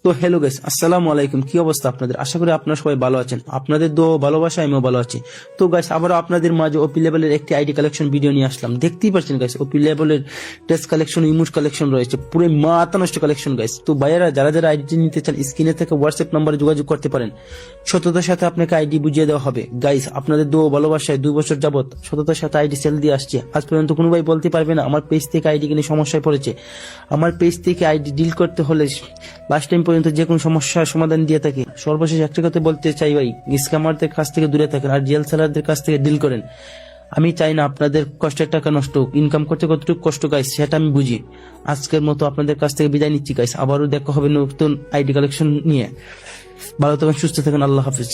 তো hello guys, আসসালামু আলাইকুম। কি অবস্থা আপনাদের? আশা করি আপনারা সবাই ভালো আছেন। আপনাদের দোয়া ভালোবাসা আমিও ভালো আছি। তো গাইস, আবারও আপনাদের মাঝে ওপি লেভেলের একটি আইডি কালেকশন ভিডিও নিয়ে আসলাম। দেখতেই পাচ্ছেন গাইস, ওপি লেভেলের টেস্ট কালেকশন, ইমোট কালেকশন রয়েছে, পুরো মাথা নষ্ট কালেকশন গাইস। তো ভাইয়েরা, যারা যারা আইডি নিতে চান, স্ক্রিনে থেকে হোয়াটসঅ্যাপ নম্বরে যোগাযোগ করতে পারেন। সততার সাথে আপনাকে আইডি বুঝিয়ে দেওয়া হবে। গাইস, আপনাদের দোয়া ভালোবাসায় 2 বছর যাবত সততার সাথে আইডি সেল দিয়ে আসছে। আজ পর্যন্ত কোনো ভাই বলতে পারবে না আমার পেজ থেকে আইডি কিনে সমস্যায় পড়েছে। আমার পেজ থেকে আইডি ডিল করতে হলে লাস্ট টাইম পর্যন্ত যে কোনো সমস্যার সমাধান দিয়ে থাকি। সর্বশেষ একটা কথা বলতে চাই ভাই, স্ক্যামারদের কাছ থেকে দূরে থাকেন আর রিয়েল সেলারদের কাছ থেকে ডিল করেন। আমি চাই না আপনাদের কষ্টের টাকা নষ্ট হোক। ইনকাম করতে কতটুকু কষ্ট গাইস সেটা আমি বুঝি। আজকের মতো আপনাদের কাছ থেকে বিদায় নিচ্ছি গাইস। আবারও দেখা হবে নতুন আইডি কালেকশন নিয়ে। ভালো থাকেন, সুস্থ থাকেন, আল্লাহ হাফিজ।